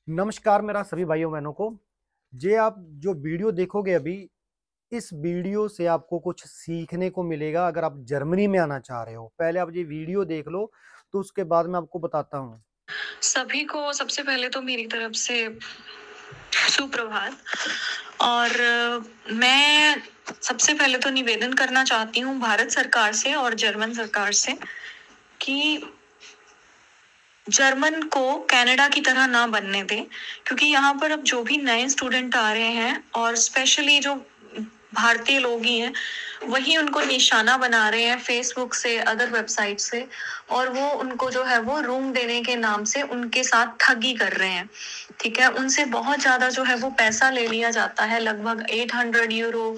नमस्कार मेरा सभी भाइयों बहनों को। जे आप जो वीडियो देखोगे अभी, इस वीडियो से आपको कुछ सीखने को मिलेगा। अगर आप जर्मनी में आना चाह रहे हो, पहले आप ये वीडियो देख लो, तो उसके बाद मैं आपको बताता हूँ। सभी को सबसे पहले तो मेरी तरफ से सुप्रभात। और मैं सबसे पहले तो निवेदन करना चाहती हूँ भारत सरकार से और जर्मन सरकार से कि जर्मन को कनाडा की तरह ना बनने दें, क्योंकि यहाँ पर अब जो भी नए स्टूडेंट आ रहे हैं और स्पेशली जो भारतीय लोग ही हैं, वही उनको निशाना बना रहे हैं फेसबुक से, अदर वेबसाइट से, और वो उनको जो है वो रूम देने के नाम से उनके साथ ठगी कर रहे हैं। ठीक है, उनसे बहुत ज्यादा जो है वो पैसा ले लिया जाता है, लगभग 800 यूरो,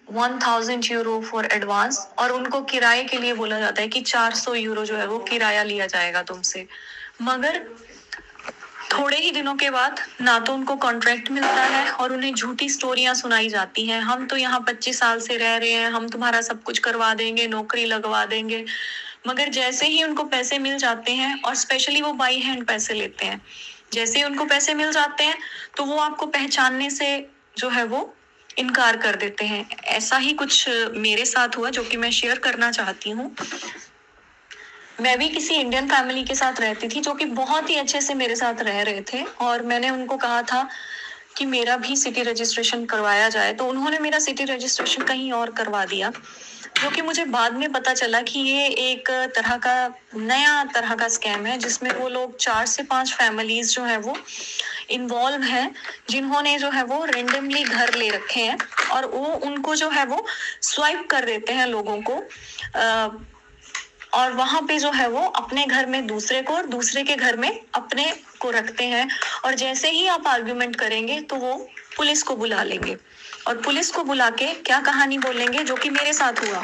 1000 यूरो फॉर एडवांस, और उनको किराए के लिए बोला जाता है कि 400 यूरो जो है वो किराया लिया जाएगा तुमसे। मगर थोड़े ही दिनों के बाद ना तो उनको कॉन्ट्रैक्ट मिलता है और उन्हें झूठी स्टोरियां सुनाई जाती हैं। हम तो यहाँ 25 साल से रह रहे हैं, हम तुम्हारा सब कुछ करवा देंगे, नौकरी लगवा देंगे। मगर जैसे ही उनको पैसे मिल जाते हैं, और स्पेशली वो बाई हैंड पैसे लेते हैं, जैसे ही उनको पैसे मिल जाते हैं तो वो आपको पहचानने से जो है वो इनकार कर देते हैं। ऐसा ही कुछ मेरे साथ हुआ, जो कि मैं शेयर करना चाहती हूँ। मैं भी किसी इंडियन फैमिली के साथ रहती थी, जो कि बहुत ही अच्छे से मेरे साथ रह रहे थे, और मैंने उनको कहा था कि मेरा भी सिटी रजिस्ट्रेशन करवाया जाए, तो उन्होंने मेरा सिटी रजिस्ट्रेशन कहीं और करवा दिया, जो कि मुझे बाद में पता चला कि ये एक तरह का नया तरह का स्कैम है, जिसमें वो लोग 4 से 5 फैमिलीज जो है वो इन्वॉल्व हैं, जिन्होंने जो है वो रेंडमली घर ले रखे हैं, और वो उनको जो है वो स्वाइप कर देते हैं लोगों को, और वहां पे जो है वो अपने घर में दूसरे को और दूसरे के घर में अपने को रखते हैं। और जैसे ही आप आर्ग्यूमेंट करेंगे तो वो पुलिस को बुला लेंगे, और पुलिस को बुला के क्या कहानी बोलेंगे, जो कि मेरे साथ हुआ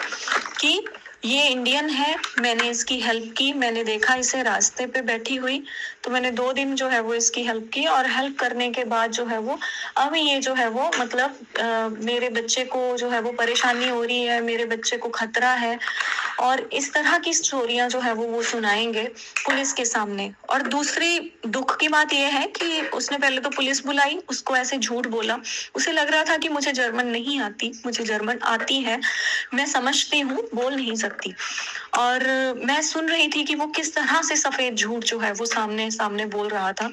कि ये इंडियन है, मैंने इसकी हेल्प की, मैंने देखा इसे रास्ते पे बैठी हुई, तो मैंने 2 दिन जो है वो इसकी हेल्प की, और हेल्प करने के बाद जो है वो अब ये जो है वो मतलब मेरे बच्चे को जो है वो परेशानी हो रही है, मेरे बच्चे को खतरा है, और इस तरह की स्टोरियां जो है वो सुनाएंगे पुलिस के सामने। और दूसरी दुख की बात यह है कि उसने पहले तो पुलिस बुलाई, उसको ऐसे झूठ बोला, उसे लग रहा था कि मुझे जर्मन नहीं आती, मुझे जर्मन आती है, मैं समझती हूँ, बोल नहीं सकती। और मैं सुन रही थी कि वो किस तरह से सफेद झूठ जो है वो सामने सामने बोल रहा था।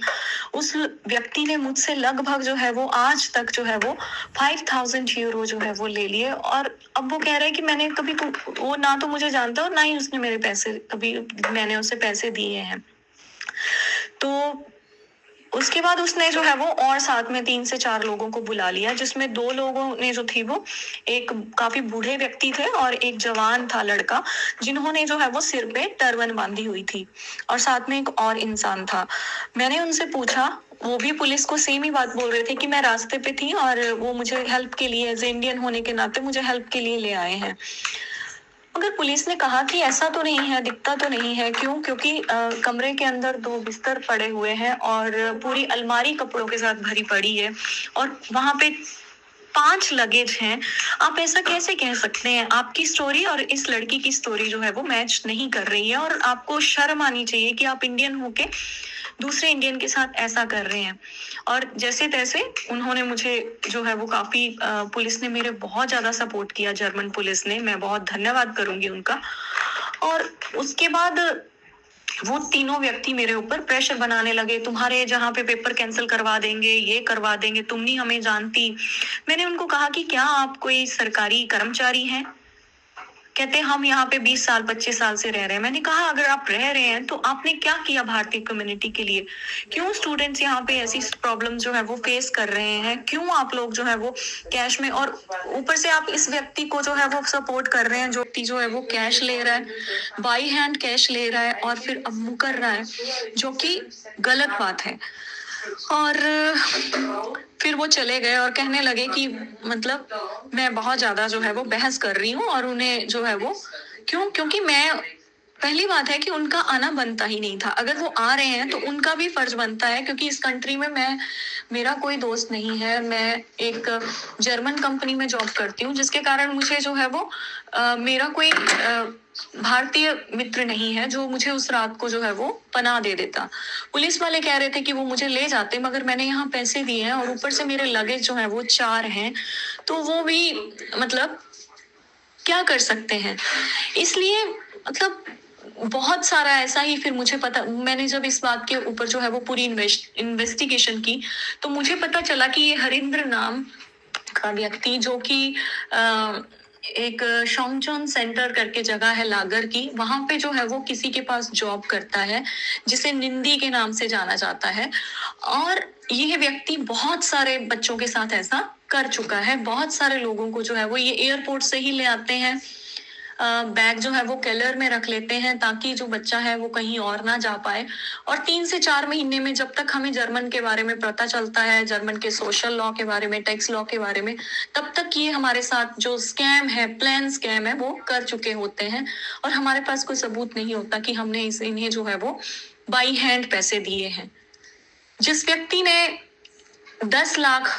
उस व्यक्ति ने मुझसे लगभग जो है वो आज तक जो है वो 5000 यूरो जो है वो ले लिए, और अब वो कह रहा है कि मैंने कभी वो ना तो मुझे जानता और ना ही उसने मेरे पैसे कभी, मैंने उसे पैसे दिए हैं। तो उसके बाद उसने जो है वो और साथ में 3 से 4 लोगों को बुला लिया, जिसमें 2 लोगों ने जो थी वो एक काफी बूढ़े व्यक्ति थे और एक जवान था लड़का, जिन्होंने जो है वो सिर पे टर्बन बांधी हुई थी, और साथ में एक और इंसान था। मैंने उनसे पूछा, वो भी पुलिस को सेम ही बात बोल रहे थे कि मैं रास्ते पे थी और वो मुझे हेल्प के लिए, एज इंडियन होने के नाते मुझे हेल्प के लिए ले आए हैं। मगर पुलिस ने कहा कि ऐसा तो नहीं है, दिखता तो नहीं है। क्यों? क्योंकि कमरे के अंदर 2 बिस्तर पड़े हुए हैं और पूरी अलमारी कपड़ों के साथ भरी पड़ी है, और वहां पे 5 लगेज हैं। आप ऐसा कैसे कह सकते हैं? आपकी स्टोरी और इस लड़की की स्टोरी जो है वो मैच नहीं कर रही है, और आपको शर्म आनी चाहिए कि आप इंडियन होके दूसरे इंडियन के साथ ऐसा कर रहे हैं। और जैसे तैसे उन्होंने मुझे जो है वो काफी पुलिस ने मेरे बहुत ज्यादा सपोर्ट किया, जर्मन पुलिस ने, मैं बहुत धन्यवाद करूंगी उनका। और उसके बाद वो तीनों व्यक्ति मेरे ऊपर प्रेशर बनाने लगे, तुम्हारे जहाँ पे पेपर कैंसिल करवा देंगे, ये करवा देंगे, तुम नहीं हमें जानती। मैंने उनको कहा कि क्या आप कोई सरकारी कर्मचारी हैं? कहते हम यहाँ पे 20 साल 25 साल से रह रहे हैं। मैंने कहा अगर आप रह रहे हैं तो आपने क्या किया भारतीय कम्युनिटी के लिए? क्यों स्टूडेंट्स यहाँ पे ऐसी प्रॉब्लम जो है वो फेस कर रहे हैं? क्यों आप लोग जो है वो कैश में, और ऊपर से आप इस व्यक्ति को जो है वो सपोर्ट कर रहे हैं, जो व्यक्ति जो है वो कैश ले रहा है, बाई हैंड कैश ले रहा है और फिर अब मुकर रहा है, जो कि गलत बात है। और फिर वो चले गए और कहने लगे कि मतलब मैं बहुत ज्यादा जो है वो बहस कर रही हूँ, और उन्हें जो है वो क्यों, क्योंकि मैं पहली बात है कि उनका आना बनता ही नहीं था। अगर वो आ रहे हैं तो उनका भी फर्ज बनता है, क्योंकि इस कंट्री में मेरा कोई दोस्त नहीं है। मैं एक जर्मन कंपनी में जॉब करती हूँ, जिसके कारण मुझे जो है वो मेरा कोई भारतीय मित्र नहीं है जो मुझे उस रात को जो है वो पनाह दे देता। पुलिस वाले कह रहे थे कि वो मुझे ले जाते, मगर मैंने यहाँ पैसे दिए हैं और ऊपर से मेरे लगेज जो है वो 4 हैं, तो वो भी मतलब क्या कर सकते हैं। इसलिए मतलब बहुत सारा ऐसा ही, फिर मुझे पता, मैंने जब इस बात के ऊपर जो है वो पूरी इन्वेस्टिगेशन की, तो मुझे पता चला कि ये हरिंद्र नाम का व्यक्ति, जो कि एक शोंगचोन सेंटर करके जगह है लागर की, वहां पे जो है वो किसी के पास जॉब करता है, जिसे निंदी के नाम से जाना जाता है। और यह व्यक्ति बहुत सारे बच्चों के साथ ऐसा कर चुका है। बहुत सारे लोगों को जो है वो ये एयरपोर्ट से ही ले आते हैं, बैग जो है वो केलर में रख लेते हैं ताकि जो बच्चा है वो कहीं और ना जा पाए। और 3 से 4 महीने में जब तक हमें जर्मन के बारे में पता चलता है, जर्मन के सोशल लॉ के बारे में, टैक्स लॉ के बारे में, तब तक ये हमारे साथ जो स्कैम है, प्लान स्कैम है, वो कर चुके होते हैं। और हमारे पास कोई सबूत नहीं होता कि हमने इन्हें जो है वो बाई हैंड पैसे दिए हैं। जिस व्यक्ति ने 10 लाख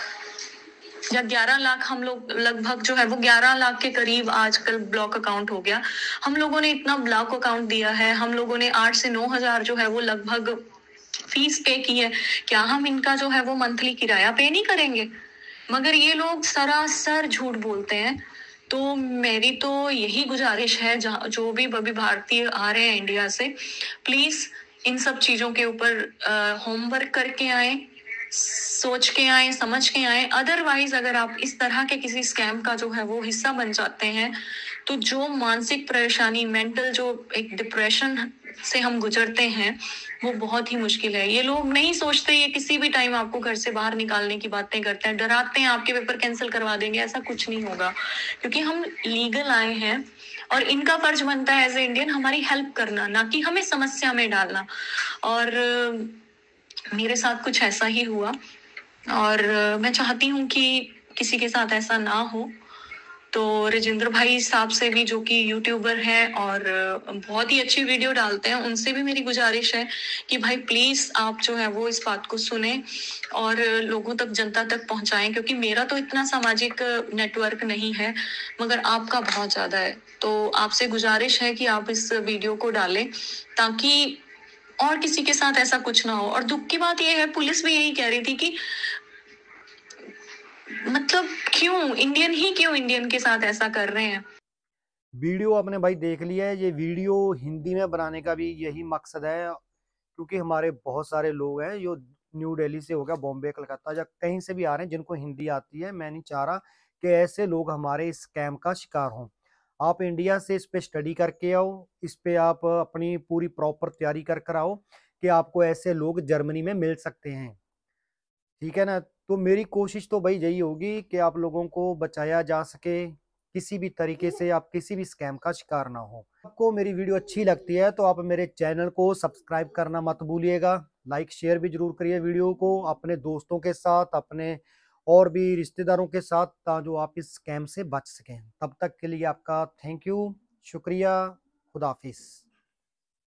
या 11 लाख, हम लोग लगभग जो है वो 11 लाख के करीब आजकल ब्लॉक अकाउंट हो गया, हम लोगों ने इतना ब्लॉक अकाउंट दिया है, हम लोगों ने 8 से 9 हजार जो है वो लगभग फीस पे की है। क्या हम इनका जो है वो मंथली किराया पे नहीं करेंगे? मगर ये लोग सरासर झूठ बोलते हैं। तो मेरी तो यही गुजारिश है, जो भी बभी भारतीय आ रहे हैं इंडिया से, प्लीज इन सब चीजों के ऊपर होमवर्क करके आए, सोच के आए, समझ के आए। अदरवाइज अगर आप इस तरह के किसी स्कैम का जो है वो हिस्सा बन जाते हैं, तो जो मानसिक परेशानी, मेंटल जो एक डिप्रेशन से हम गुजरते हैं, वो बहुत ही मुश्किल है। ये लोग नहीं सोचते, ये किसी भी टाइम आपको घर से बाहर निकालने की बातें करते हैं, डराते हैं आपके पेपर कैंसिल करवा देंगे। ऐसा कुछ नहीं होगा, क्योंकि हम लीगल आए हैं और इनका फर्ज बनता है एज ए इंडियन हमारी हेल्प करना, ना कि हमें समस्या में डालना। और मेरे साथ कुछ ऐसा ही हुआ और मैं चाहती हूँ कि किसी के साथ ऐसा ना हो। तो राजेंद्र भाई साहब से भी, जो कि यूट्यूबर हैं और बहुत ही अच्छी वीडियो डालते हैं, उनसे भी मेरी गुजारिश है कि भाई प्लीज आप जो है वो इस बात को सुने और लोगों तक, जनता तक पहुंचाएं, क्योंकि मेरा तो इतना सामाजिक नेटवर्क नहीं है, मगर आपका बहुत ज्यादा है। तो आपसे गुजारिश है कि आप इस वीडियो को डालें ताकि और किसी के साथ ऐसा कुछ ना हो। और दुख की बात यह है, पुलिस भी यही कह रही थी कि मतलब क्यों इंडियन के साथ ऐसा कर रहे हैं। वीडियो आपने भाई देख लिया है। ये वीडियो हिंदी में बनाने का भी यही मकसद है, क्योंकि हमारे बहुत सारे लोग हैं जो न्यू दिल्ली से हो गया, बॉम्बे, कलकत्ता, या कहीं से भी आ रहे हैं, जिनको हिंदी आती है। मैं नहीं चाह रहा कि ऐसे लोग हमारे इस स्कैम का शिकार हों। आप इंडिया से इस पे स्टडी करके आओ, इस पे आप अपनी पूरी प्रॉपर तैयारी कर कर आओ कि आपको ऐसे लोग जर्मनी में मिल सकते हैं। ठीक है ना? तो मेरी कोशिश तो भाई यही होगी कि आप लोगों को बचाया जा सके, किसी भी तरीके से आप किसी भी स्कैम का शिकार ना हो। आपको मेरी वीडियो अच्छी लगती है तो आप मेरे चैनल को सब्सक्राइब करना मत भूलिएगा, लाइक शेयर भी जरूर करिए वीडियो को अपने दोस्तों के साथ, अपने और भी रिश्तेदारों के साथ, ताकि आप इस स्कैम से बच सकें। तब तक के लिए आपका थैंक यू, शुक्रिया, खुदा हाफिज।